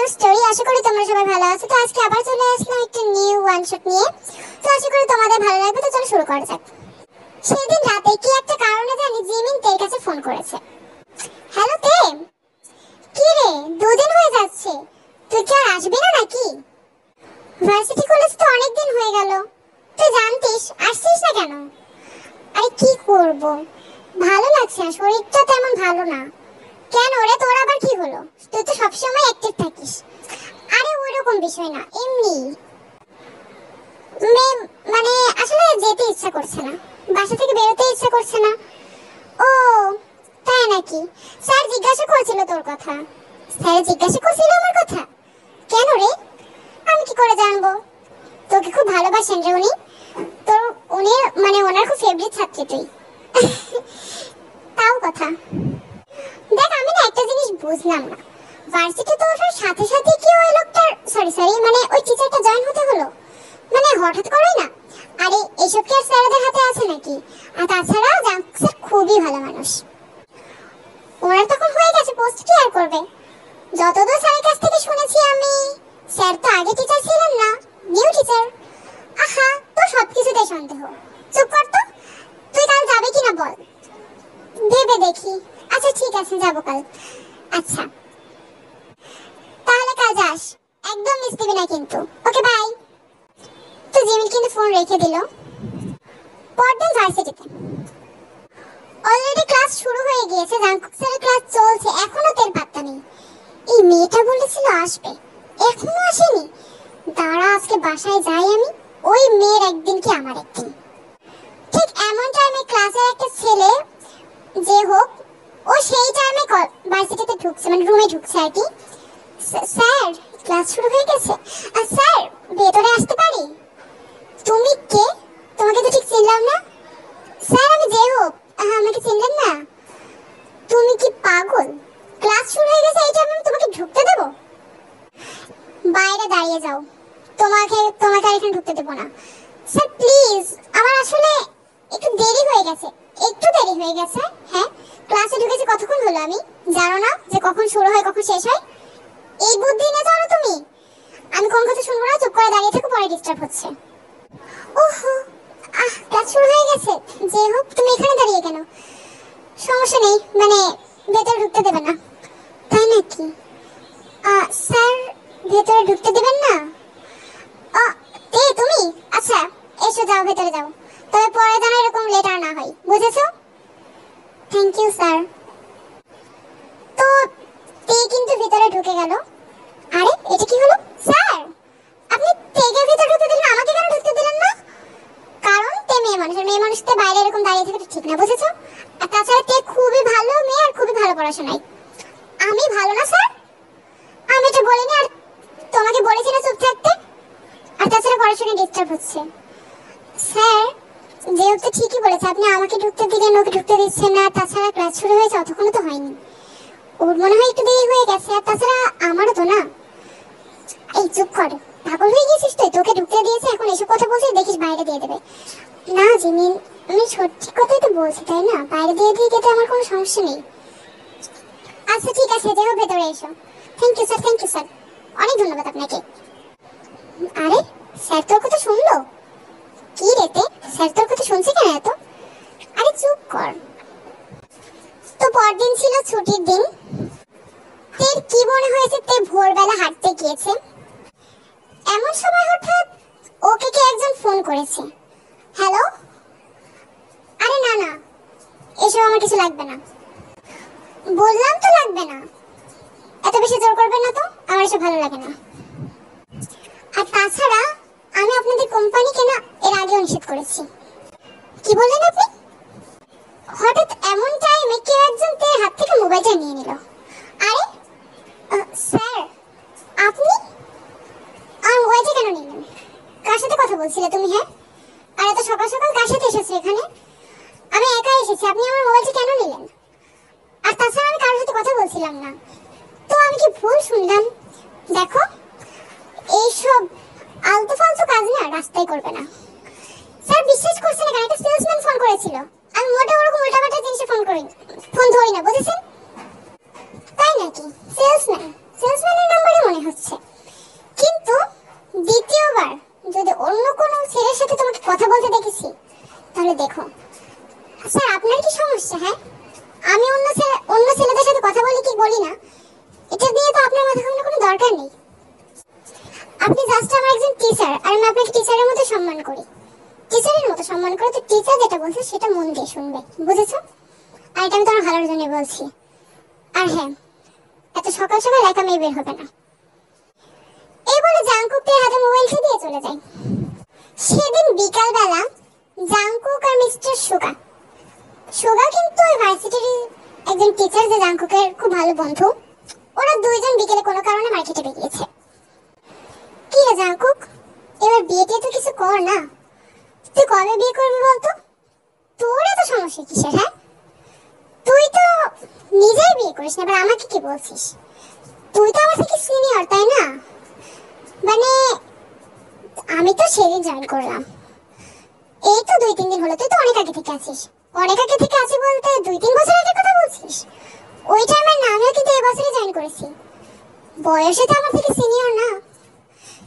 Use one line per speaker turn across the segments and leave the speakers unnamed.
New story. আশা করি তোমরা সবাই ভালো আছো। তো আজকে আবার চলে আসলাম একটা নিউ ওয়ান শট নিয়ে। তো আশা করি তোমাদের ভালো লাগবে। তো চলো শুরু করা যাক। সেদিন রাতে কি একটা কারণে জানি জিমিন তের কাছে ফোন করেছে। হ্যালো তে, কি রে, দুদিন হয়ে যাচ্ছে, তুই কি আর আসবি না নাকি? ভার্সিটি কলেজ তো অনেক দিন হয়ে গেল, তুই জানতিস, আসছিস না কেন? আরে কি করব, ভালো লাগছে না, শরীরটা তেমন ভালো না। কেন রে, তোর আবার কি হলো? তুই তো সবসময় অ্যাক্টিভ থাকিস। আরে ওইরকম বিষয় না, এমনি মানে আসলে যেতে ইচ্ছা করছে না, বাসা থেকে বেরোতে ইচ্ছা করছে না। ও তাই নাকি? স্যার জিজ্ঞাসা করছিল তোর কথা? স্যার জিজ্ঞাসা করছিল আমার কথা? কেন রে? আমি কি করে জানবো? তোকে খুব ভালোবাসেন রে উনি। তোর উনি মানে ওনার খুব ফেভারিট ছাত্রী তুই। তাও কথা। দেখ, আমি না একটা জিনিস বুঝলাম না, ভার্সিটি তো ওঠার সাথে সাথে কি ওই লোকটার সরি মানে ওই টিচারটা জয়েন হতে হলো? মানে হঠাৎ করেই না। আরে এসব কি আর স্যারদের হাতে আছে নাকি? আর তাছাড়া স্যার খুবই ভালো মানুষ। ওনার তখন হয়ে গেছে, পোস্ট কি আর করবে? যতদূর স্যারের কাছ থেকে শুনেছি আমি, স্যার তো আগে টিচার ছিলেন না, নিউ টিচার। আহা, তো সবকিছুতে সন্দেহ। চুপ কর তো। তুই কাল যাবে কিনা বল, ভেবে দেখি। আচ্ছা ঠিক আছে, যাবো কাল। আচ্ছা তাহলে কাল যাস, একদম মিস দিবি না কিন্তু। Okay bye. তো জিমিন কিন্তু ফোন রেখে দিল। পরদিন ভার্সিটিতে অলরেডি ক্লাস শুরু হয়ে গিয়েছে, জাংকুক স্যারের ক্লাস চলছে, এখনো তের পাত্তা নেই। এই মেয়েটা বলেছিল আসবে, এখনো আসেনি। দাঁড়া, আজকে বাসায় যাই আমি, ওই মেয়ের একদিন কি আমার একদিন। ঠিক এমন টাইমে ক্লাসের একটা ছেলে যে হোক, ও সেই টাইমে ভার্সিটিতে ঢুকছে, মানে রুমে ঢুকছে আর কি। স্যার ক্লাস শুরু হয়ে গেছে, আর স্যার ভেতরে আসতে পারি? তুমি কে? তোমাকে তো ঠিক চিনলাম না। স্যার আমি যে হোক, আমাকে চিনলেন না? তুমি কি পাগল? ক্লাস শুরু হয়ে গেছে, এই টাইমে আমি তোমাকে ঢুকতে দেব? বাইরে দাঁড়িয়ে যাও, তোমাকে আর এখানে ঢুকতে দেব না। স্যার প্লিজ, আমার আসলে একটু দেরি হয়ে গেছে। হ্যাঁ, ক্লাসে ঢুকেছি কতক্ষণ হলো, আমি জানো না যে কখন শুরু হয় কখন শেষ হয়? এই বুদ্ধি না জানো তুমি? আমি কোন কথা শুনবো না, চুপ করে দাঁড়িয়ে থাকো, পরে ডিস্টার্ব হচ্ছে। ওহো, ক্লাস শুরু হয়ে গেছে, যে হোক তুমি এখানে দাঁড়িয়ে কেন? সমস্যা নেই, মানে ভেতরে ঢুকতে দেবে না তাই নাকি? স্যার ভেতরে ঢুকতে দেবেন না? তুমি আচ্ছা এসো, যাও ভেতরে যাও, তবে পরে যেন এরকম লেট আর না হয়, বুঝেছো? Thank you sir. তো তে কিন্তু ভিতরে ঢুকে গেল। আরে এটা কি হলো? স্যার আপনি তেকে ভিতরে ঢুকতে দিলেন, আমাকে কেন ঢুকতে দিলেন না? কারণ তে মেয়ে মানুষ, আর মেয়ে মানুষদের বাইরে এরকম দাঁড়িয়ে থাকাটা ঠিক না, বুঝেছো? আর তাছাড়া তে খুবই ভালো মেয়ে আর খুবই ভালো পড়াশোনায়। আমি ভালো না স্যার? আমি তো বলিনি, আর তোমাকে বলেছি না চুপ থাকতে? আর তাছাড়া পড়াশোনায় ডিস্টার্ব হচ্ছে। স্যার যেহেতু ঠিকই বলেছে, আপনি আমাকে ঢুকতে দিলেন, ওকে ঢুকতে দিচ্ছেন না। তাছাড়া ক্লাস শুরু হয়েছে, অতক্ষণ তো হয়নি, ওর মনে হয় একটু দেরি হয়ে গেছে। আর তাছাড়া আমারও তো না। এই চুপ কর, পাগল হয়ে গেছিস তুই? তোকে ঢুকতে দিয়েছে, এখন এসব কথা বলছিস, দেখিস বাইরে দিয়ে দেবে। না জিমিন, আমি সত্যি কথাই তো বলছি, তাই না? বাইরে দিয়ে দিতে আমার কোনো সমস্যা নেই। আচ্ছা ঠিক আছে, যাও ভেতরে এসো। থ্যাংক ইউ স্যার, অনেক ধন্যবাদ আপনাকে। আরে স্যার তোর কথা শুনলো? কি রেতে, স্যার তোর কথা শুনছে কেন এত? আরে চুপ কর। তো পরদিন ছিল ছুটির দিন। তের কি মনে হয়েছে তে ভোরবেলা হাঁটতে গিয়েছে, এমন সময় হঠাৎ ওকে কে একজন ফোন করেছে। হ্যালো? আরে না, এসব আমার কিছু লাগবে না। বললাম তো লাগবে না, এত বেশি জোর করবেন না তো, আমার এসব ভালো লাগে না। আর তাছাড়া আমি আপনাদের কোম্পানিকে না এর আগেও নিষেধ করেছি। কি বললেন আপনি? হঠাৎ এমন টাইমে কেউ একজন তের হাত থেকে মোবাইলটা নিয়ে নিল। আরে স্যার আপনি আমার মোবাইলটা কেন নিলেন? কার সাথে কথা বলছিলে তুমি? হ্যাঁ, আর এত সকাল সকাল কার সাথে এসেছো এখানে? আমি একা এসেছি, আপনি আমার মোবাইলটা কেন নিলেন? আর তাছাড়া আমি কারোর সাথে কথা বলছিলাম না তো, আমি কি ভুল শুনলাম? দেখো, এইসব আলতু ফালতু কাজ না রাস্তায় করবে না। স্যার বিশ্বাস করছেন না, একটা সেলসম্যান ফোন করেছিল, আমি মোটেও ওরকম উল্টাপাল্টা জিনিসে ফোন ধরি না, বুঝেছেন? তাই নাকি? সেলসম্যানের নাম্বারই মনে হচ্ছে। কি সমস্যা? হ্যাঁ, আমি অন্য ছেলেদের সাথে কথা বলি কি বলি না, এটা দিয়ে তো আপনার মাথা ঘামানোর কোনো দরকার নেই। আপনি জাস্ট আমার একজন টিচার, আর আমি আপনাকে টিচারের মতো সম্মান করি। টিচারের মতো সম্মান করে তো টিচার যেটা বলছে সেটা মন দিয়ে শুনবে, বুঝেছো? আর এটা আমি তোমার ভালোর জন্য বলছি। আর হ্যাঁ, এত সকাল সকাল একা মেয়ে বের হবে না। এই বলে জাংকুক তার হাতে মোবাইলটা দিয়ে চলে যায়। সেদিন বিকালবেলা জাংকুক আর মিস্টার সুগা কিন্তু ওই ভার্সিটির একজন টিচার, যে জাংকুকের খুব ভালো বন্ধু, ওরা দুইজন বিকেলে কোনো কারণে মার্কেটে বেরিয়েছে। কি রে জাংকুক, এবার বিয়েতে তো কিছু কর না। তুই কবে বিয়ে করবি বলতো? তোর এত সমস্যা কিসের? হ্যাঁ, তুই তো নিজেই বিয়ে করিস না, এবার আমাকে কি বলছিস? তুই তো আমার থেকে সিনিয়র, তাই না? মানে আমি তো সেদিন জয়েন করলাম, এই তো 2-3 দিন হলো। তুই তো অনেক আগে থেকে আছিস। অনেক আগে থেকে আছি বলতে 2-3 বছর আগে কথা বলছিস? ওই টাইমের না, আমিও কিন্তু এই বছরই জয়েন করেছি। বয়সে তো আমার থেকে সিনিয়র না।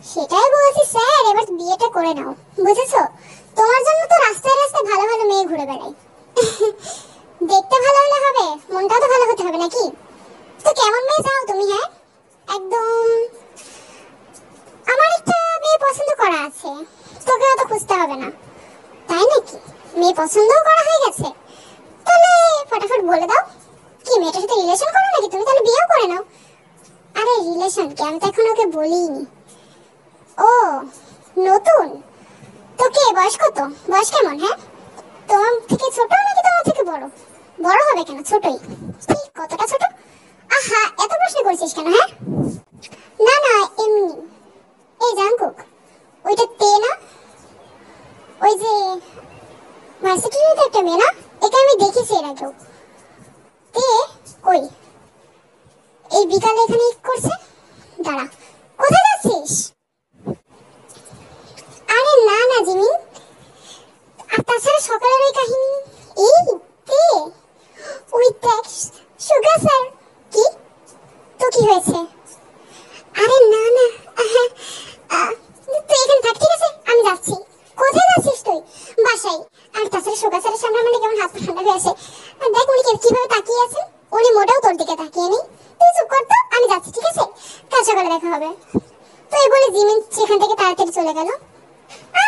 সেটাই বলছি স্যার, এবার বিয়েটা করে নাও, বুঝেছো? তোমার জন্য তো রাস্তায় রাস্তায় ভালো ভালো মেয়ে ঘুরে বেড়াই। দেখতে ভালো হলে হবে, মনটাও তো ভালো হতে হবে নাকি? তো কেমন মেয়ে চাও তুমি? হ্যাঁ, একদম আমার একটা মেয়ে পছন্দ করা আছে, তোকে অত খুঁজতে হবে না। তাই নাকি? মেয়ে পছন্দও করা হয়ে গেছে? তাহলে ফটাফট বলে দাও, কি মেয়েটার সাথে রিলেশন করো নাকি তুমি? তাহলে বিয়েও করে নাও। আরে রিলেশন কি, আমি তো এখন ওকে বলিনি। ও নতুন? তো কে, বয়স কত? বয়স কেমন? হ্যাঁ, তোমার থেকে ছোট নাকি তোমার থেকে বড়? বড় হবে কেন, ছোটই। ঠিক কতটা ছোট? আহা, এত প্রশ্ন করছিস কেন? হ্যাঁ, না না এমনি। এই জাংকুক, ওইটা তে না? ওই যে ভার্সিটির একটা মেয়ে না? একে আমি দেখেছি এর আগেও। তে কই? এই বিকালে এখানে করছে। দাঁড়া, কোথায় যাচ্ছিস? আরে না না জিমিন, আর তাছাড়া সকালের ওই কাহিনী। এই তে, ওই দেখ সুগা স্যার। কি? তো কি হয়েছে? আরে না না, তুই এখানে থাক, ঠিক আছে? আমি যাচ্ছি। কোথায় যাচ্ছিস তুই? বাসায়। আর তাছাড়া সুগা স্যারের সামনে মানে কেমন হাত ঠান্ডা হয়ে আসে। আর দেখ উনি কিভাবে তাকিয়ে আছেন, উনি মোটেও তোর দিকে তাকিয়ে নেই। তুই চুপ কর তো, আমি যাচ্ছি, ঠিক আছে? কাল সকালে দেখা হবে। তো এই বলে জিমিন সেখান থেকে তাড়াতাড়ি চলে গেল।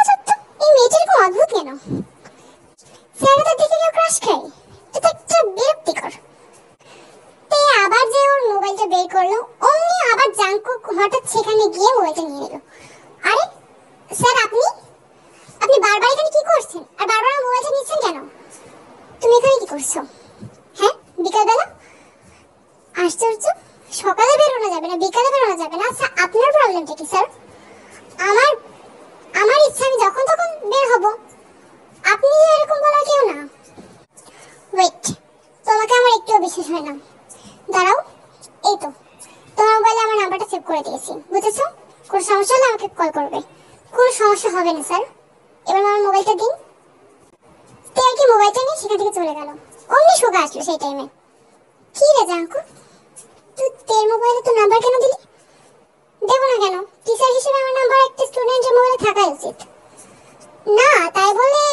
সত্য, এই মেয়েটির খুব অদ্ভুত কেন? স্যার তার দিকে কেউ ক্রাশ খায়? এটা একটা বিরক্তিকর। তে আবার যে ওর মোবাইলটা বের করলো, অমনি আবার জাংকুক হঠাৎ সেখানে গিয়ে মোবাইলটা নিয়ে নিল। আরে স্যার, আপনি আপনি বারবার এখানে কি করছেন? আর বারবার আমার মোবাইলটা নিচ্ছেন কেন? তুমি এখানে কি করছো? হ্যাঁ, বিকালবেলা? আশ্চর্য, সকালে বেরোনো যাবে না, বিকালে বেরোনো যাবে না? আচ্ছা, আপনার প্রবলেমটা কি স্যার? আমার আমার ইচ্ছা, আমি যখন তখন বের হব। আপনি এরকম বলার কেউ না। ওয়েট, তোমাকে আমার একটুও বিশ্বাস হয় না। দাঁড়াও, এই তো তোমার মোবাইলে আমার নাম্বারটা সেভ করে দিয়েছি, বুঝেছো? কোনো সমস্যা হলে আমাকে কল করবে। কোনো সমস্যা হবে না স্যার, এবার আমার মোবাইলটা দিন। তে আর কি মোবাইলটা নিয়ে সেখান থেকে চলে গেল। অমনি সুগা আসলো সেই টাইমে। কি রে জাঙ্কু, তুই তের মোবাইলে তো নাম্বার কেন দিলি? দেবো না কেন? টিচার হিসেবে আমার নাম্বার একটা স্টুডেন্টের মোবাইলে থাকা উচিত না? তাই বলে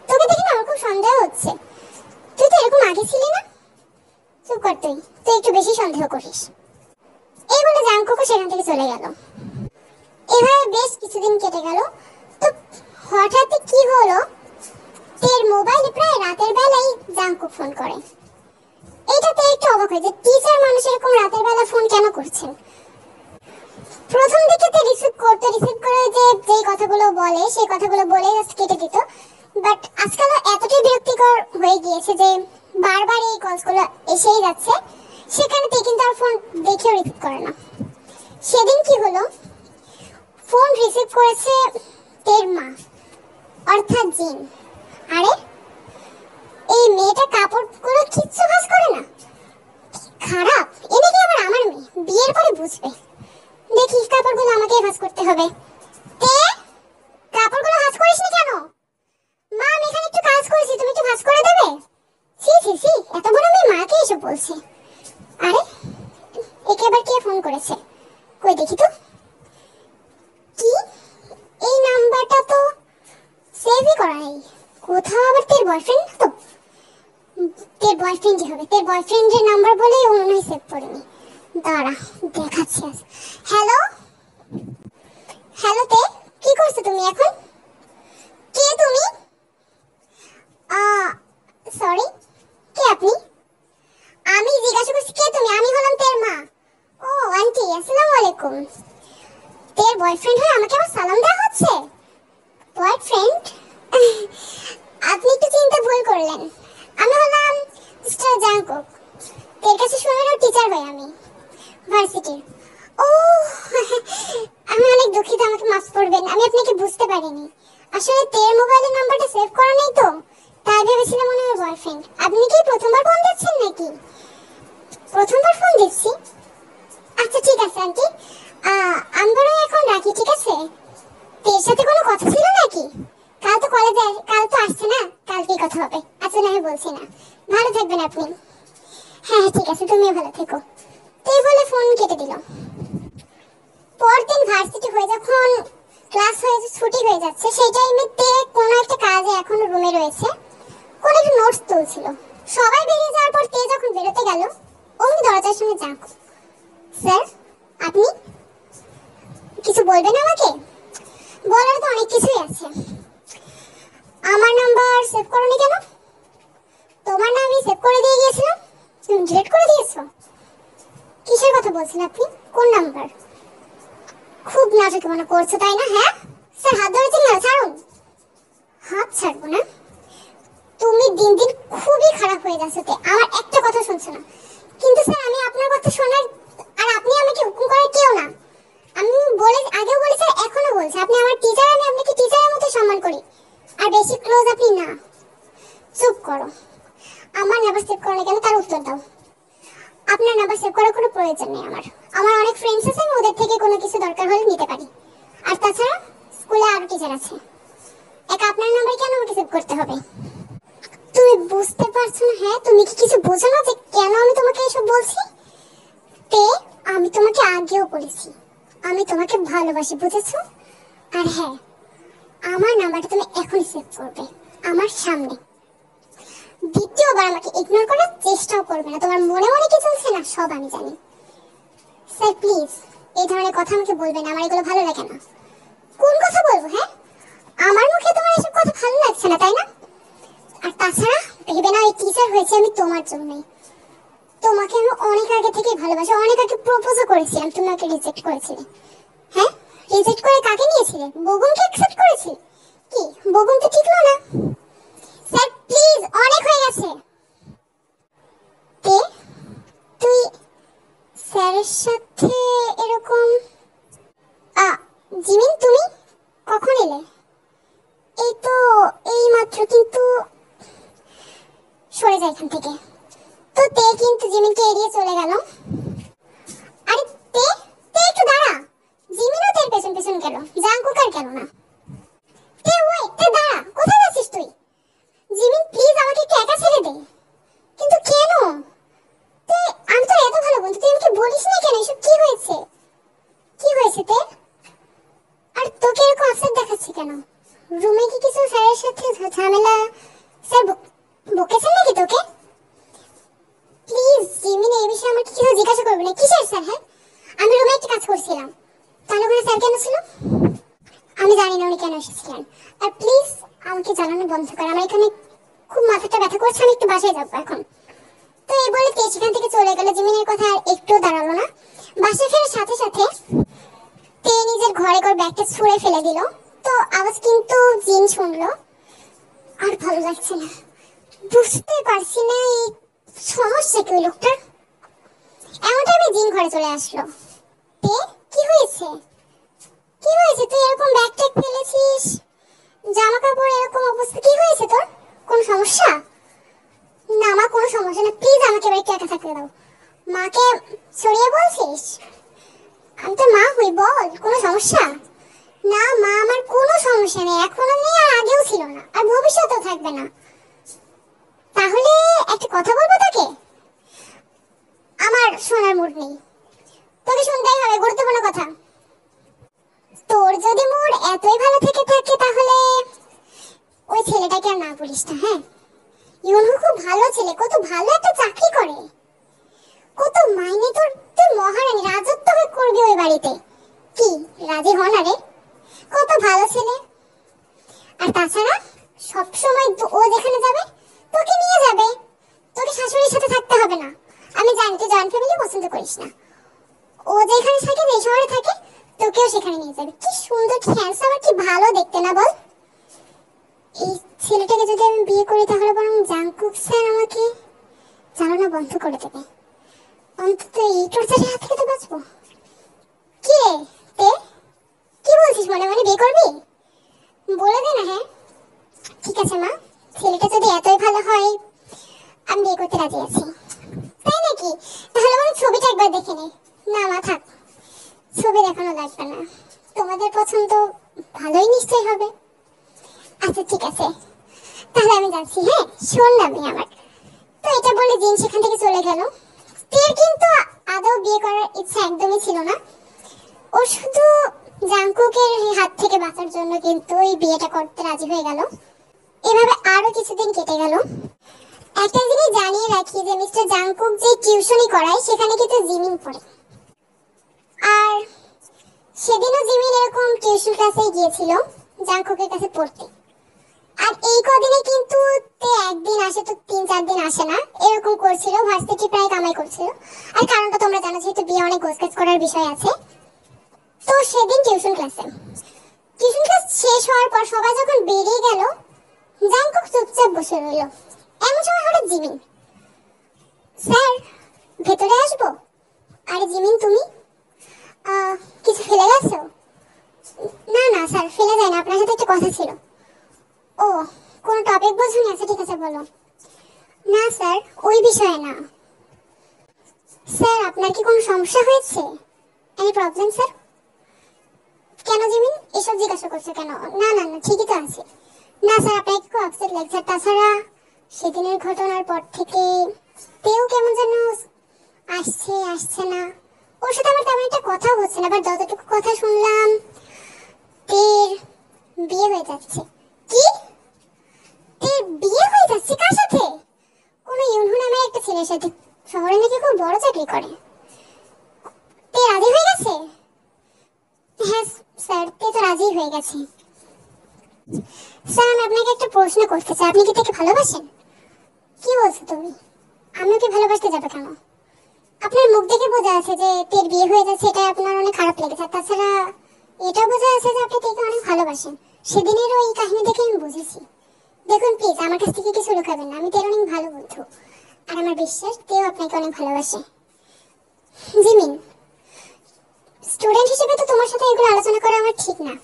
তোকে দেখে না আমার খুব সন্দেহ হচ্ছে। তুই তো এরকম আগে ছিলি না। চুপ কর, তুই তুই একটু বেশি সন্দেহ করিস। এই বলে জাংকুকও সেখান থেকে চলে গেল। এভাবে বেশ কিছুদিন কেটে গেল। তো হঠাৎ কি হলো, তের মোবাইলে প্রায় রাতের বেলায় জাংকুক ফোন করে। এটাতে একটু অবাক হয় যে টিচার মানুষ এরকম রাতের বেলা ফোন কেন করছেন। প্রথম দিকে তে রিসিভ করে যে যেই কথাগুলো বলে সেই কথাগুলো বলে জাস্ট কেটে দিত। বাট আজকাল এতটাই বিরক্তিকর হয়ে গিয়েছে যে বারবার এই কলসগুলো এসেই যাচ্ছে, সেখানে তে কিন্তু আর ফোন দেখেও রিসিভ করে না। সেদিন কি হলো, ফোন রিসিভ করেছে তের মা, অর্থাৎ জিন। আরে এই মেয়েটা কাপড়গুলো কিচ্ছু ভাঁজ করে না, খারাপ। এনে কি আবার আমার মেয়ে, বিয়ের পরে বুঝবে। দেখি কাপড়গুলো আমাকেই ভাঁজ করতে হবে। তে কাপড়গুলো ভাঁজ করিসনি কেন? মা, আমি এখানে একটু কাজ করেছি, তুমি একটু ভাঁজ করে দেবে? সি সি সি, এত বড় মেয়ে মাকে এসব বলছে। আরে একে আবার কে ফোন করেছে? কই দেখি তো। কি, এই নাম্বারটা তো সেভই করা নেই। কোথাও আবার তোর বয়ফ্রেন্ড তো? বয়ফ্রেন্ডই হবে। তোর বয়ফ্রেন্ডের নাম্বার বলেই ও মনে হয় সেভ করেনি। দাঁড়া দেখাচ্ছি আজ। হ্যালো হ্যালো, তে কি করছো তুমি এখন? কে তুমি? সরি, কে আপনি? আমি জিজ্ঞাসা করছি কে তুমি? আমি হলাম তের মা। ও আন্টি, আসসালামু আলাইকুম। তের বয়ফ্রেন্ড হয়ে আমাকে আবার সালাম দেওয়া হচ্ছে? বয়ফ্রেন্ড? আপনি একটু চিন্তা ভুল করলেন। আমি হলাম মিস্টার জাংকুক। তের কাছে শুনলেন টিচার হই আমি ভার্সিটির। ও আমি অনেক দুঃখিত, আমাকে মাফ করবেন, আমি আপনাকে বুঝতে পারিনি। আসলে তের মোবাইলের নাম্বারটা সেভ করা নেই তো, তাই ভেবেছিলাম মনে হয় বয়ফ্রেন্ড। আপনি কি প্রথমবার ফোন দিচ্ছেন নাকি? প্রথমবার ফোন দিচ্ছি? আচ্ছা ঠিক আছে আন্টি, আমি বরং এখন রাখি, ঠিক আছে? তের সাথে কোনো কথা ছিল নাকি? কাল তো কলেজে, কাল তো আসছে না, কালকেই কথা হবে। আচ্ছা না, আমি বলছি না। ভালো থাকবেন আপনি। হ্যাঁ হ্যাঁ ঠিক আছে, তুমিও ভালো থেকো। তুই বলে ফোন কেটে দিল। পরদিন ভার্সিটি হয়ে যখন ক্লাস হয়ে ছুটি হয়ে যাচ্ছে, সেই টাইমে তে কোনো একটা কাজে এখন রুমে রয়েছে, কোন একটা নোটস তুলছিল। সবাই বেরিয়ে যাওয়ার পর তে যখন বেরোতে গেল, অমনি দরজার সামনে যাক। স্যার, আপনি কিছু বলবেন আমাকে? বলার তো অনেক কিছুই আছে। আমার নাম্বার সেভ করোনি কেন? তোমার নাম আমি সেভ করে দিয়ে গিয়েছিলাম, তুমি ডিলিট করে দিয়েছো। কিসের কথা বলছেন আপনি? কোন নাম্বার? খুব নাটক মনে করছো তাই না? হ্যাঁ স্যার, হাত ধরেছেন না, ছাড়ুন। হাত ছাড়বো না? তুমি দিন দিন খুবই খারাপ হয়ে যাচ্ছে। আমার একটা কথা শুনছো না। কিন্তু স্যার, আমি আপনার কথা শোনার আর আপনি আমাকে হুকুম করার কেউ না। আমি আগেও বলেছি আর এখনো বলছি, আপনি আমার টিচার, আমি আপনাকে টিচারের মতো সম্মান করি। আর বেশি ক্লোজ আপনি না। চুপ করো। আমার নাম্বার সেভ করলে কেন তার উত্তর দাও। আপনার নাম্বার সেভ করার কোনো প্রয়োজন নেই। আমার অনেক ফ্রেন্ডস আছে, আমি ওদের থেকে কোনো কিছু দরকার হলে নিতে পারি। আর তাছাড়া স্কুলে আরো টিচার আছে, একা আপনার নাম্বার কেন আমাকে সেভ করতে হবে? তুমি বুঝতে পারছো না? হ্যাঁ, তুমি কি কিছু বোঝো না যে কেন আমি তোমাকে এসব বলছি? তে আমি তোমাকে আগেও বলেছি, আমি তোমাকে ভালোবাসি, বুঝেছো? আর হ্যাঁ, আমার নাম্বারটা তুমি এখনই সেভ করবে আমার সামনে। দ্বিতীয়বার আমাকে ইগনোর করার চেষ্টাও করবে না। তোমার মনে মনে কি চলছে না সব আমি জানি। স্যার প্লিজ, এই ধরনের কথা আমাকে বলবে না, আমার এগুলো ভালো লাগে না। কোন কথা বলবো? হ্যাঁ, আমার মুখে তোমার এসব কথা ভালো লাগছে না তাই না? আর তাছাড়া ভেবে না, এই টিচার হয়েছে আমি তোমার জন্যই। তোমাকে আমি অনেক আগে থেকে ভালোবাসি, অনেক আগে প্রপোজও করেছিলাম, তুমি আমাকে রিজেক্ট করেছিলে। হ্যাঁ, রিজেক্ট করে কাকে নিয়েছিলে? বগুমকে অ্যাকসেপ্ট করেছি। কি বগুম তো টিকলো না। স্যার প্লিজ, অনেক হয়ে গেছে। তে তুই স্যারের সাথে এরকম? জিমিন, তুমি কখন এলে? এই তো এই মাত্র। কিন্তু সরে যায় এখান থেকে। তো তে কিন্তু জিমিনকে এড়িয়ে চলে গেল। আরে তে, তে একটু দাঁড়া। জিমিনও তের পেছন পেছন গেল, জাংকুক আর গেল না। তে ওয়েট, তে দাঁড়া, কোথায় যাচ্ছিস তুই? জিমিন প্লিজ, আমাকে একটু একা ছেড়ে দে। কিন্তু কেন? তে আমি তো এত ভালো বন্ধু, তুই আমাকে বলিস না কেন? এসব কি হয়েছে? কি হয়েছে তে? আর তোকে এরকম আপসেট দেখাচ্ছে কেন? রুমে কি কিছু স্যারের সাথে ঝামেলা? স্যার বকেছেন নাকি তোকে? প্লিজ জিমিন, এই বিষয়ে আমাকে কিছু জিজ্ঞাসা করবে না। কিসের স্যার? হ্যাঁ, আমি রুমে একটা কাজ করছিলাম। তাহলে ওখানে স্যার কেন ছিল? আমি জানি না উনি কেন এসেছিলেন। আর প্লিজ আমাকে জানানো বন্ধ কর, আমার এখানে খুব মাথাটা ব্যথা করছে, আমি একটু বাসায় যাবো এখন। তো এই বলে তে সেখান থেকে চলে গেল। জিমিনের কথা আর একটু দাঁড়ালো না। বাসায় ফেরার সাথে সাথে তে নিজের ঘরে ব্যাগটা ছুঁড়ে ফেলে দিল। তো আওয়াজ কিন্তু জিন শুনলো। আর ভালো লাগছে না, বুঝতে পারছি না এই সমস্যা কি ওই লোকটার। এমন টাইমে জিন ঘরে চলে আসলো। তে কি হয়েছে? কি হয়েছে? তুই এরকম ব্যাগ ট্যাগ ফেলেছিস, জামা কাপড় এরকম অবস্থা, কি হয়েছে তোর? কোন সমস্যা? না আমার কোনো সমস্যা না, প্লিজ আমাকে বাড়িতে একা থাকতে দাও। মাকে সরিয়ে বলছিস? আমি তোর মা হই, বল কোনো সমস্যা? না মা, আমার কোনো সমস্যা নেই, এখনো নেই আর আগেও ছিল না আর ভবিষ্যতেও থাকবে না। তাহলে একটা কথা বলবো তোকে? আমার শোনার মুড নেই, তোকে শুনতেই হবে, গুরুত্বপূর্ণ কথা। তোর যদি মুড এতই ভালো থেকে থাকে তাহলে ওই ছেলেটাকে আর না বলিস না। হ্যাঁ, ইউনহু খুব ভালো ছেলে, কত ভালো একটা চাকরি করে, কত মাইনে, তোর তুই মহারানী, রাজত্ব করবি ওই বাড়িতে। কি রাজি হন? আরে কত ভালো ছেলে। আর তাছাড়া সব সময় ও যেখানে যাবে তোকে নিয়ে যাবে, তোকে শাশুড়ির সাথে থাকতে হবে না। আমি জানি তুই জয়েন্ট ফ্যামিলি পছন্দ করিস না, ও যেখানে থাকে, যে শহরে থাকে, তোকেও সেখানে নিয়ে যাবে। কি সুন্দর, কি হ্যান্ডসাম, আর কি ভালো দেখতে না বল? এই ছেলেটাকে যদি আমি বিয়ে করি তাহলে বরং জাংকুক স্যার আমাকে চালানো বন্ধ করে দেবে, অন্তত এই টর্চারের হাত থেকে তো বাঁচবো। কি রে তে, কি বলছিস? মনে মনে বিয়ে করবি? বলে দে না। হ্যাঁ ঠিক আছে মা, ছেলেটা যদি এতই ভালো হয় আমি বিয়ে করতে রাজি আছি। তাই নাকি? তাহলে বরং ছবিটা একবার দেখে নে। না মা থাক, ছবি দেখানো লাগবে না, তোমাদের পছন্দ ভালোই নিশ্চয়ই হবে। আচ্ছা ঠিক আছে, তাহলে আমি যাচ্ছি। হ্যাঁ শোন না মেয়ে আমার। তো এটা বলে জিন সেখান থেকে চলে গেল। তের কিন্তু আদৌ বিয়ে করার ইচ্ছা একদমই ছিল না, ও শুধু জাংকুকের হাত থেকে বাঁচার জন্য কিন্তু এই বিয়েটা করতে রাজি হয়ে গেল। এভাবে আরো কিছুদিন কেটে গেল। একটা জিনিস জানিয়ে রাখি যে মিস্টার জাংকুক যে টিউশনি করায় সেখানে কিন্তু জিমিন পড়ে। আর সেদিনও জিমিন এরকম টিউশন ক্লাসে গিয়েছিল জাংকুকের কাছে পড়তে। আর এই কদিনে কিন্তু তে একদিন আসে তো 3-4 দিন আসে না, এরকম করছিল, ভার্সিটি প্রায় কামাই করছিল। আর কারণটা তোমরা জানো, যেহেতু বিয়ে অনেক গোছগাছ করার বিষয় আছে। তো সেদিন টিউশন ক্লাস শেষ হওয়ার পর সবাই যখন বেরিয়ে গেল, জাংকুক চুপচাপ বসে রইল। এমন সময় হঠাৎ জিমিন, স্যার ভেতরে আসবো? আরে জিমিন তুমি কিছু ফেলে গেছো? না না স্যার, ফেলে যায় না, আপনার সাথে একটা কথা ছিল। ও কোন টপিক বোঝুনি? আচ্ছা ঠিক আছে বলো। না স্যার ওই বিষয়ে না। স্যার আপনার কি কোনো সমস্যা হয়েছে? Any problem sir? কেন জিমিন এসব জিজ্ঞাসা করছো কেন? না না না ঠিকই তো আছে। না স্যার আপনাকে খুব আপসেট লাগছে। তাছাড়া সেদিনের ঘটনার পর থেকে তেও কেমন যেন আসছে আসছে না, ওর সাথে আমার তেমন একটা কথা হচ্ছে না। আবার যতটুকু কথা শুনলাম তের বিয়ে হয়ে যাচ্ছে। কি? তের বিয়ে হয়ে যাচ্ছে? কার সাথে? কোনো ইউনহু নামের একটা ছেলের সাথে, শহরে নাকি খুব বড় চাকরি করে। তে রাজি হয়ে গেছে? হ্যাঁ স্যার, তে তো রাজি হয়ে গেছে। স্যার আমি আপনাকে একটা প্রশ্ন করতে চাই, আপনি কি তাকে ভালোবাসেন? কি বলছো তুমি? আমি ওকে ভালোবাসতে যাবো কেন? আপনার মুখ দেখে বোঝা আছে যে তের বিয়ে হয়ে যাচ্ছে, এটা আপনার অনেক খারাপ লেগেছে। তাছাড়া এটা বোঝা আছে যে আপনি তেকে অনেক ভালোবাসেন। সেদিনের ওই কাহিনী দেখে আমি বুঝেছি। দেখুন প্লিজ আমার কাছ থেকে কিছু লুকাবেন না, আমি তের অনেক ভালো বন্ধু, আর আমার বিশ্বাস তেও আপনাকে অনেক ভালোবাসে। জিমিন, স্টুডেন্ট হিসেবে তো তোমার সাথে এগুলো আলোচনা করা আমার ঠিক না,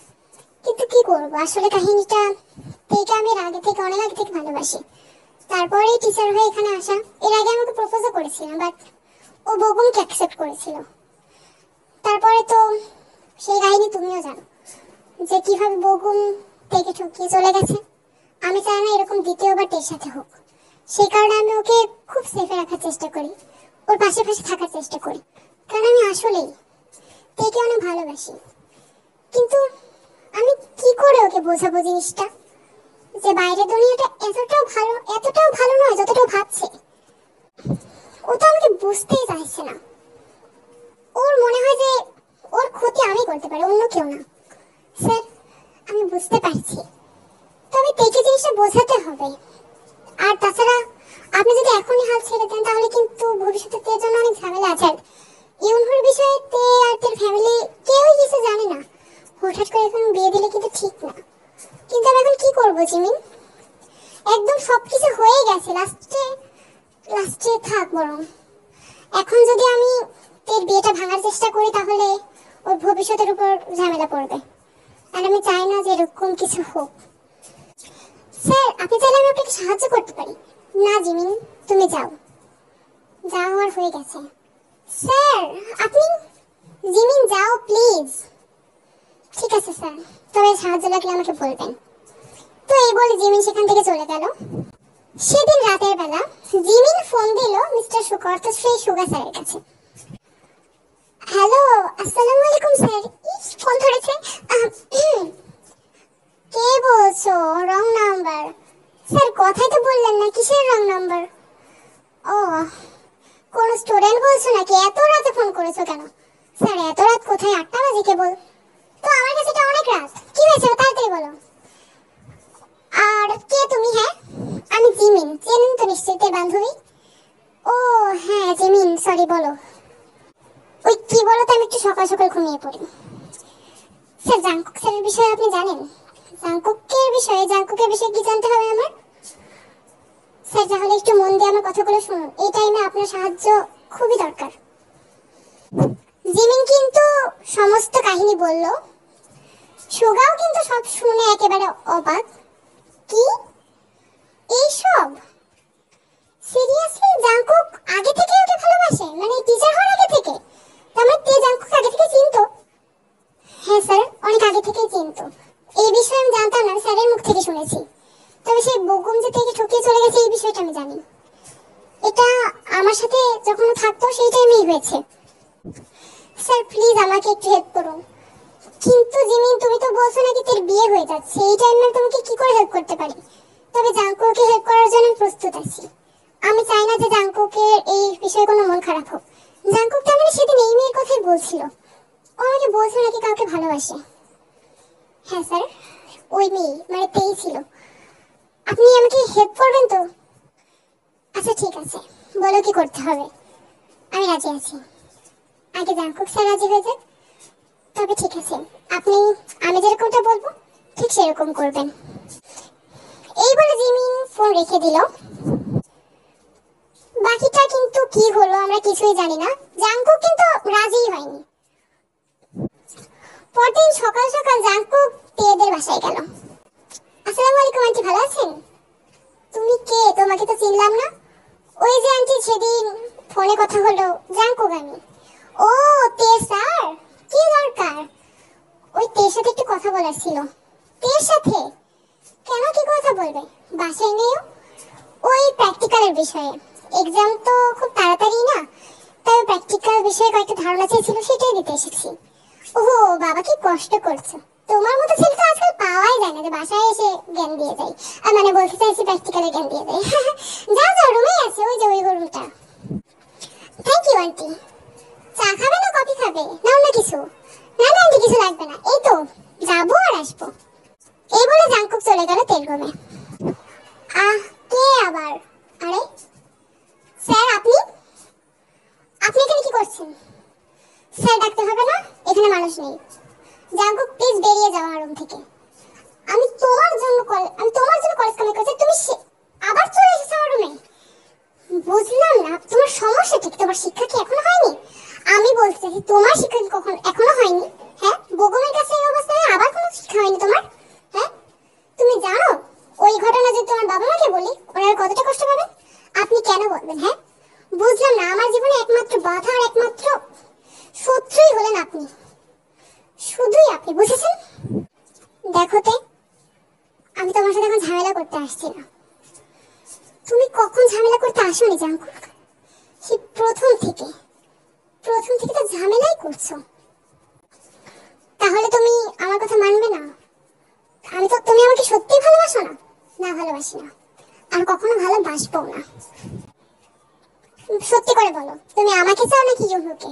কিন্তু কি করবো, আসলে কাহিনীটা তেকে আমি আগে থেকে, অনেক আগে থেকে ভালোবাসি। তারপরে টিচার হয়ে এখানে আসা। এর আগে আমাকে প্রপোজও করেছিলাম, বাট ও বগুমকে অ্যাকসেপ্ট করেছিল। তারপরে তো সেই কাহিনী তুমিও জানো যে কিভাবে বগুম থেকে ঠকিয়ে চলে গেছে। আমি চাই না এরকম দ্বিতীয়বার তের সাথে হোক, সেই কারণে আমি ওকে খুব সেফে রাখার চেষ্টা করি, ওর পাশে পাশে থাকার চেষ্টা করি, কারণ আমি আসলেই তেকে অনেক ভালোবাসি। কিন্তু আমি কি করে ওকে বোঝাবো জিনিসটা, যে বাইরের দুনিয়াটা এতটাও ভালো নয় যতটাও ভাবছে। ও তো আমাকে বুঝতেই চাইছে না, ওর মনে হয় যে ওর ক্ষতি আমি করতে পারি, অন্য কেউ না। স্যার আমি বুঝতে পারছি, তবে তেকে জিনিসটা বোঝাতে হবে। আর তাছাড়া আপনি যদি এখনই হাল ছেড়ে দেন তাহলে কিন্তু ভবিষ্যতে তের জন্য অনেক ঝামেলা আছে। আর ইউনহুর বিষয়ে তে আর তের ফ্যামিলি কেউই কিছু জানে না, হঠাৎ করে এখন বিয়ে দিলে কিন্তু ঠিক না। কিন্তু আমি এখন কি করবো জিমিন? একদম সবকিছু হয়ে গেছে, লাস্টে থাক বরং। এখন যদি আমি তের বিয়েটা ভাঙার চেষ্টা করি তাহলে ওর ভবিষ্যতের উপর ঝামেলা পড়বে, আর আমি চাই না যে এরকম কিছু হোক। স্যার আপনি চাইলে আমি আপনাকে সাহায্য করতে পারি। না জিমিন তুমি যাও, যা হওয়ার হয়ে গেছে। স্যার আপনি, জিমিন যাও প্লিজ। ঠিক আছে স্যার, তবে সাহায্য লাগলে আমাকে বলবেন। তো এই বলে জিমিন সেখান থেকে চলে গেল। সেদিন রাতের বেলা জিমিন ফোন দিল মিস্টার সুকর, তো সেই সুগা স্যারের কাছে। হ্যালো আসসালামু আলাইকুম স্যার। ইস ফোন ধরেছে। কে বলছো? Wrong number. স্যার কথাই তো বললেন না, কিসের রং নাম্বার? ও, কোন স্টুডেন্ট বলছো নাকি? এত রাতে ফোন করেছো কেন? স্যার এত রাত কোথায়, 8টা বাজে কেবল। তো আমার কাছে এটা অনেক রাত। কি হয়েছে তাড়াতাড়ি বলো। আর কে তুমি? হ্যাঁ আমি জিমিন, চেনেন তো নিশ্চয়ই, তোর বান্ধবী। ও হ্যাঁ জিমিন, সরি বলো। ওই কি বলো তো, আমি একটু সকাল সকাল ঘুমিয়ে পড়ি। স্যার জাংকুক স্যারের বিষয়ে আপনি জানেন? জাংকুকের বিষয়ে কি জানতে হবে আমার? স্যার তাহলে একটু মন দিয়ে আমার কথাগুলো শুনুন, এই টাইমে আপনার সাহায্য খুবই দরকার। জিমিন কিন্তু সমস্ত কাহিনী বলল। সুগাও কিন্তু সব শুনে একেবারে অবাক। কি এইসব? সিরিয়াসলি জাংকুক আগে থেকে ওকে ভালোবাসে? মানে টিচার হওয়ার আগে থেকে? তার মানে তে জাংকুক আগে থেকে চিনতো? হ্যাঁ স্যার, অনেক আগে থেকেই চিনতো। এই বিষয়ে আমি জানতাম না, স্যারের মুখ থেকে শুনেছি। তবে সেই বগুম যে থেকে ঠকিয়ে চলে গেছে এই বিষয়টা আমি জানি। এটা আমার সাথে যখন থাকতো সেই টাইমেই হয়েছে। স্যার প্লিজ আমাকে একটু হেল্প করুন। কিন্তু জিমিন তুমি তো বলছো নাকি তোর বিয়ে হয়ে যাচ্ছে, এই টাইমে তোমাকে কি করে হেল্প করতে পারি? তবে জাংকুকে হেল্প করার জন্য আমি প্রস্তুত আছি। আমি চাই না যে জাংকুকের এই বিষয়ে কোনো মন খারাপ হোক। জাংকুক তার মানে সেদিন এই মেয়ের কথাই বলছিল। ও আমাকে বলছে নাকি কাউকে ভালোবাসে। হ্যাঁ স্যার, ওই মেয়ে মানে তেই ছিল। আপনি আমাকে হেল্প করবেন তো? আচ্ছা ঠিক আছে, বলো কি করতে হবে। আমি রাজি আছি। আগে জাংকুক স্যার রাজি হয়ে যাক, তবে ঠিক আছে। আপনি আমি যেরকমটা বলবো ঠিক সেরকম করবেন। এই বলে জিমিন ফোন রেখে দিল। বাকিটা কিন্তু কি হলো আমরা কিছুই জানি না। জাংকুক কিন্তু রাজিই হয়নি। পরদিন সকাল সকাল জাংকুক তেদের বাসায় গেল। আসসালামু আলাইকুম আন্টি, ভালো আছেন? তুমি কে? তোমাকে তো চিনলাম না। ওই যে আন্টি সেদিন ফোনে কথা হলো, জাংকুক আমি। ও তে স্যার, কি দরকার? ওই তের সাথে একটু কথা বলার ছিল। তের সাথে? কেন, কি কথা বলবে? বাসায় নেও। ওই প্র্যাকটিক্যালের বিষয়ে। এক্সাম তো খুব তাড়াতাড়ি না, তাই প্র্যাকটিক্যাল বিষয়ে কয়েকটা ধারণা চেয়েছিল, সেটাই দিতে এসেছি। ওহো বাবা, কি কষ্ট করছো। তোমার মতো ছেলে তো আজকাল পাওয়াই যায় না যে বাসায় এসে জ্ঞান দিয়ে যায়। আর মানে বলতে চাইছি প্র্যাকটিক্যালে জ্ঞান দিয়ে যায়। যাও যাও, রুমেই আছে, ওই যে ওই রুমটা। Thank you aunty. চা খাবে না কফি খাবে? না অন্য কিছু? না না আন্টি, কিছু লাগবে না, এই তো যাবো আর আসবো। এই বলে জাংকুক চলে গেল তেল রুমে। আহ, কে আবার? আরে স্যার, আপনি আপনি এখানে কি করছেন? স্যার ডাকতে হবে না, এখানে মানুষ নেই। জাংকুক প্লিজ বেরিয়ে যাও আমার রুম থেকে। আমি তোমার জন্য কলেজ কামাই করছি, তুমি আবার চলে এসেছো আমার রুমে। বুঝলাম না তোমার সমস্যাটা কি, তোমার শিক্ষা কি এখনো হয়নি? আমি বলতে চাইছি তোমার শিক্ষা কি কখন এখনো হয়নি? হ্যাঁ, বগমের কাছে এই অবস্থায় আবার কোনো শিক্ষা হয়নি তোমার? হ্যাঁ, তুমি জানো ওই ঘটনা যদি তোমার বাবা মাকে বলি ওনারা কতটা কষ্ট পাবে? আপনি কেন বলবেন? হ্যাঁ বুঝলাম না, আমার জীবনে একমাত্র বাধা আর একমাত্র শত্রুই হলেন আপনি, শুধুই আপনি, বুঝেছেন? দেখো তে, আমি তোমার সাথে এখন ঝামেলা করতে আসছি না। তুমি কখন ঝামেলা করতে আসোনি জাংকুক? সেই প্রথম থেকে তো ঝামেলাই করছো। তাহলে তুমি আমার কথা মানবে না? তুমি আমাকে সত্যি ভালোবাসো না? না, ভালোবাসি না, আর কখনো ভালোবাসবো না। সত্যি করে বলো, তুমি আমাকে চাও নাকি ইউনহুকে?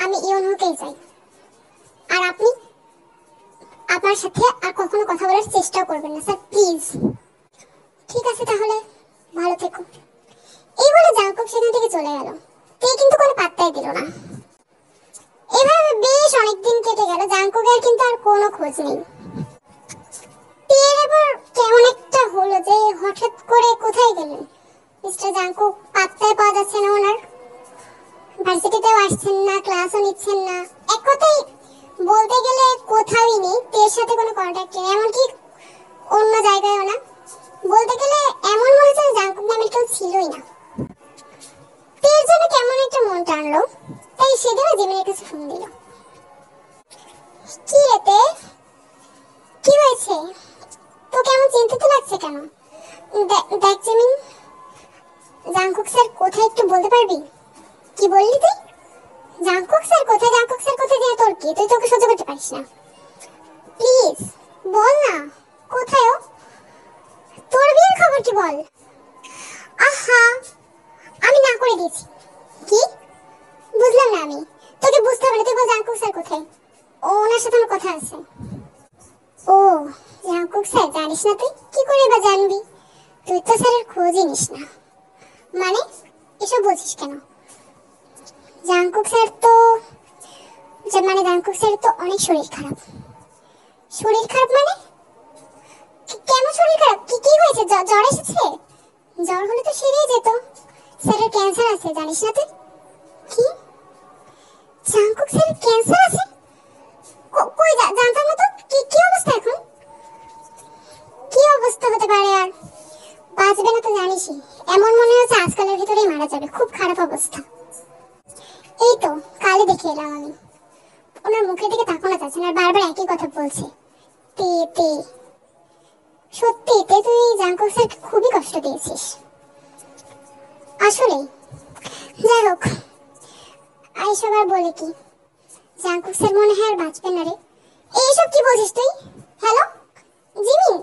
আমি ইউনহুকেই চাই। আর আপনি আপনার সাথে আর কখনো কথা বলার চেষ্টাও করবেন না স্যার, প্লিজ। ঠিক আছে তাহলে, ভালো থেকো। এই বলে জাংকুক সেখান থেকে চলে গেল। তে কিন্তু কোনো পাত্তাই দিল না। এভাবে বেশ অনেকদিন কেটে গেল, জাংকুকের কিন্তু আর কোনো খোঁজ নেই। টের এবার কেমন একটা হলো যে হঠাৎ করে কোথায় গেলেন মিস্টার জাংকুক, পাত্তাই পাওয়া যাচ্ছে না ওনার। ভার্সিটিতেও আসছেন না, ক্লাসও নিচ্ছেন না, এক কথাই বলতে গেলে কোথাওই নেই। তের সাথে কোনো কন্ট্যাক্ট নেই, এমনকি অন্য জায়গায়ও না। বলতে গেলে এমন মনে হচ্ছে জাংকুক নামের কেউ ছিলই না। তের জন্য কেমন একটা মন টানলো, তাই সেদিনও জিমিনের কাছে ফোন দিল। কি রে তে, কি হয়েছে? তো কেমন চিন্তিত লাগছে কেন? দেখ জিমিন, জাংকুক স্যার কোথায় একটু বলতে পারবি? কি বললি তুই? জাংকুক স্যার কোথায়? জাংকুক স্যার কোথায় দিয়ে তোর কি? তুই তোকে সহ্য করতে পারিস না? প্লিজ বল না, কোথায় ও? তোর বিয়ের খবর কি বল? আহা, আমি না করে দিয়েছি। কি? বুঝলাম না আমি। তোকে বুঝতে হবে না, তুই বল জাঙ্কুক স্যার কোথায়? ও, ওনার সাথে আমার কথা আছে। ও, জাঙ্কুক স্যার জানিস না তুই? কি করে বা জানবি? তুই তো স্যারের খোঁজই নিস না। মানে এসব বলছিস কেন? জাঙ্কুক স্যার তো মানে জাঙ্কুক স্যার তো অনেক শরীর খারাপ। শরীর খারাপ মানে? কেন শরীর খারাপ? কি কি হয়েছে? জ্বর এসেছে? জ্বর হলে তো সেরেই যেত। স্যারের ক্যান্সার আছে, জানিস না তুই? কি? জাঙ্কুক স্যারের ক্যান্সার আছে? কই জানতাম না তো। কি কি অবস্থা এখন? কি অবস্থা হতে পারে আর? বাঁচবে না তো জানিসই। এমন মনে হচ্ছে আজকালের ভিতরেই মারা যাবে, খুব খারাপ অবস্থা। এই তো কালে দেখে এলাম আমি। ওনার মুখের দিকে তাকানো যাচ্ছে না, বারবার একই কথা বলছে, তে তে। সত্যি তে তুই জাঙ্কুক স্যারকে খুবই কষ্ট দিয়েছিস আসলে। যাই হোক, এইসব আর বলে কি? জাঙ্কুক স্যার মনে হয় আর বাঁচবে না রে। এইসব কি বলছিস তুই? হ্যালো জিমি,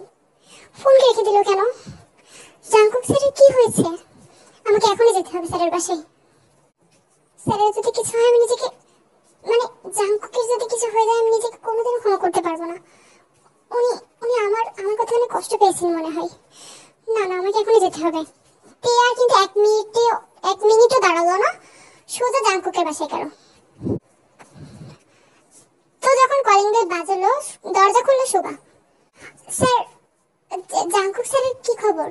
ফোন রেখে দিল কেন? জাঙ্কুক স্যারের কি হয়েছে? আমাকে এখনই যেতে হবে স্যারের বাসায়। স্যারের যদি কিছু হয় আমি নিজেকে মানে জাঙ্কুকের যদি কিছু হয়ে যায় আমি নিজেকে কোনোদিনও ক্ষমা করতে পারবো না। উনি উনি আমার আমার কথা অনেক কষ্ট পেয়েছেন মনে হয়। না না, আমাকে এখনই যেতে হবে। তে আর কিন্তু এক মিনিটও দাঁড়ালো না, সোজা জাঙ্কুকের বাসায় গেল। তো যখন কলিং বেল বাজলো, দরজা খুললো শোভা। স্যার, জাঙ্কুক স্যারের কি খবর?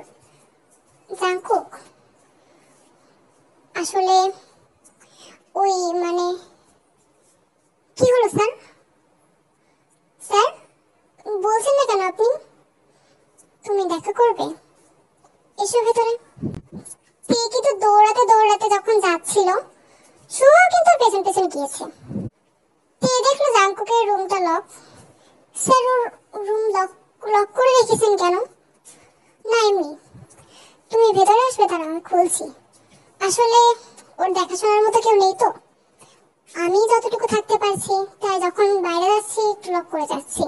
জাঙ্কুক আসলে ওই মানে কি হলো স্যার? স্যার বলছেন না কেন আপনি? তুমি দেখা করবে? এসো ভেতরে। তে কিন্তু দৌড়াতে দৌড়াতে যখন যাচ্ছিল, সুহাও কিন্তু পেছন পেছন গিয়েছে। তে দেখলো জাঙ্কুকের রুমটা লক। স্যার ওর রুম লক লক করে রেখেছেন কেন? না এমনি। তুমি ভেতরে আসবে, তারা আমি খুলছি। আসলে ওর দেখাশোনার মতো কেউ নেই তো, আমি যতটুকু থাকতে পারছি, তাই যখন বাইরে যাচ্ছি একটু লক করে যাচ্ছি।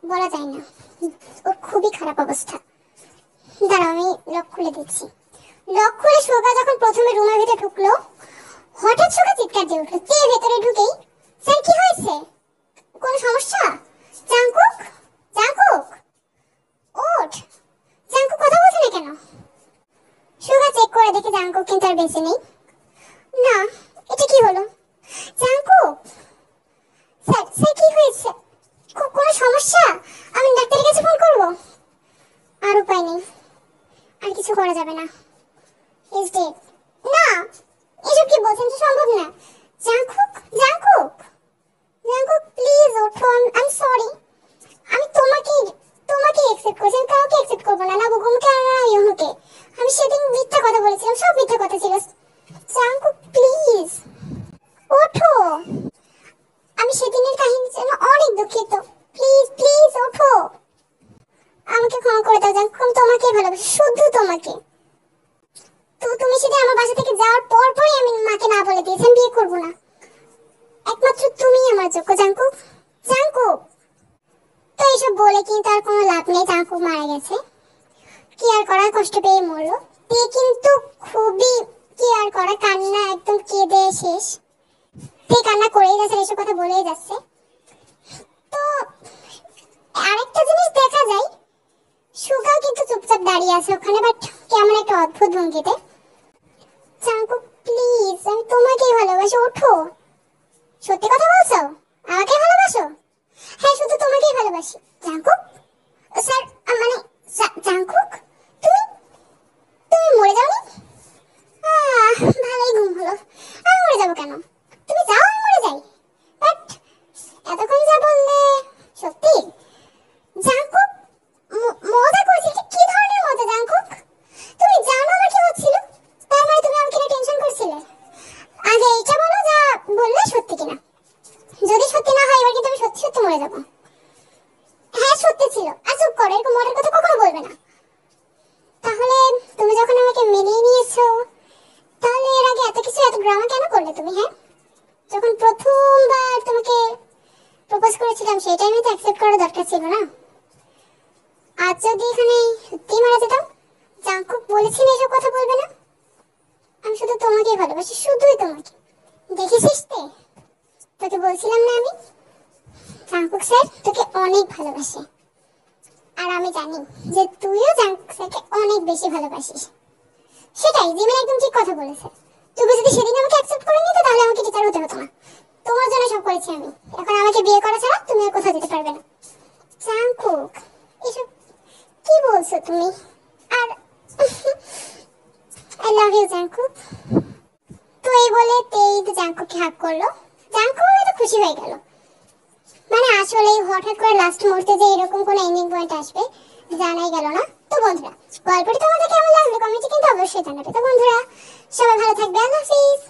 বলা যায় না, ওর খুবই খারাপ অবস্থা। দাঁড়াও আমি লক খুলে দিচ্ছি। লক খুলে শোভা যখন প্রথমে রুমের ভিতরে ঢুকলো, হঠাৎ শোভা চিৎকার দিয়ে উঠলো। তে ভেতরে ঢুকেই, স্যার কি হয়েছে? কোনো সমস্যা? জাঙ্কুক, জাঙ্কুক ওঠ। জাঙ্কুক কথা বলছে না কেন? শোভা চেক করে দেখে জাঙ্কুক কিন্তু আর বেঁচে নেই। না, এটা কি হলো? জাঙ্কুক স্যার, স্যার কি হয়েছে? কোনো সমস্যা? আমি ডাক্তারের কাছে ফোন করব? আর উপায় নেই, আর কিছু করা যাবে না। Is dead. না, এসব কি বলছেন? তো সম্ভব না। জাঙ্কুক, জাঙ্কুক, জাঙ্কুক প্লিজ ওঠো। I sorry. আমি তোমাকে তোমাকে অ্যাকসেপ্ট করছি, আমি কাউকে অ্যাকসেপ্ট করব না, না বুকুমকে আর না ইউনুকে। আমি সেদিন মিথ্যা কথা বলেছিলাম, সব মিথ্যা কথা ছিল। জাঙ্কুক প্লিজ ওঠো। আমি সেদিনের কাহিনীর জন্য অনেক দুঃখিত। প্লিজ প্লিজ ওঠো। আমাকে ক্ষমা করে দাও জাঙ্কুক, আমি তোমাকেই ভালোবাসি, শুধু তোমাকে। তো তুমি সেদিন আমার বাসা থেকে যাওয়ার পরই আমি মাকে না বলে দিয়েছি আমি বিয়ে করব না। একমাত্র তুমিই আমার যোগ্য জাঙ্কুক, জাঙ্কুক। তো এইসব বলে কিন্তু আর কোনো লাভ নেই, জাঙ্কুক মারা গেছে। কি আর করা, কষ্ট পেয়ে মরলো। তে কিন্তু খুবই কি আর করা, কান্না একদম কেঁদে শেষ। তে কান্না করেই যাচ্ছে, এসব কথা বলেই যাচ্ছে। তো আরেকটা জিনিস দেখা যায়, সুগাও কিন্তু চুপচাপ দাঁড়িয়ে আছে ওখানে, বাট কেমন একটা অদ্ভুত ভঙ্গিতে। জাঙ্কুক প্লিজ, আমি তোমাকেই ভালোবাসি, ওঠো। সত্যি কথা বলছো? আমাকে ভালোবাসো? হ্যাঁ, শুধু তোমাকেই ভালোবাসি। জাঙ্কুক স্যার, মানে জাঙ্কুক তুমি তুমি মরে যাওনি? ভালোই ঘুম হলো। আমি মরে যাবো কেন? তুমি যাও, আমি মরে যাই। বাট এতক্ষণ যা বললে সত্যি? জাঙ্কুক মজা করছি? কি ধরনের মজা জাঙ্কুক? তুমি জানো আমার কি হচ্ছিল? তার মানে তুমি আমাকে নিয়ে টেনশন করছিলে? আগে এইটা বলো, যা বললে সত্যি কিনা। যদি সত্যি না হয় এবার কিন্তু আমি সত্যি সত্যি মরে যাবো। হ্যাঁ সত্যি ছিল। আর চুপ করো, এরকম মরার কথা কখনো বলবে না। তাহলে তুমি যখন আমাকে মেনেই নিয়েছো, তাহলে এর আগে এত কিছু এত ড্রামা কেন করলে তুমি? হ্যাঁ, যখন প্রথমবার তোমাকে প্রপোজ করেছিলাম সেই টাইমে তো অ্যাকসেপ্ট করার দরকার ছিল না? আজ যদি এখানে সত্যি মারা যেতাম, জাংকুক বলেছেন এসব কথা বলবে না। আমি শুধু তোমাকেই ভালোবাসি, শুধুই তোমাকে। দেখেছিস তোকে বলছিলাম না আমি, জাংকুক স্যার তোকে অনেক ভালোবাসে। আর আমি জানি যে তুইও জাংকুক স্যারকে অনেক বেশি ভালোবাসিস। সেটাই, জিমিন একদম ঠিক কথা বলেছে। তুমি যদি সেদিন আমাকে অ্যাকসেপ্ট করে নিতে তাহলে আমাকে টিচার হতে হতো না। তোমার জন্য সব করেছি আমি, এখন আমাকে বিয়ে করা ছাড়া তুমি আর কোথাও যেতে পারবে না। জাংকুক, এসব কি বলছো তুমি? আর আই লাভ ইউ জাংকুক। তো এই বলে তেই তো জাংকুককে হাগ করলো। জাংকুক তো খুশি হয়ে গেল। মানে আসলে হঠাৎ করে লাস্ট মুহূর্তে যে এরকম কোন এন্ডিং পয়েন্ট আসবে জানাই গেল না। তো বন্ধুরা, গল্পটি তোমাদের কেমন লাগলো কমেন্টে কিন্তু অবশ্যই জানাবে। তো বন্ধুরা, সবাই ভালো থাকবে, আল্লাহ হাফেজ।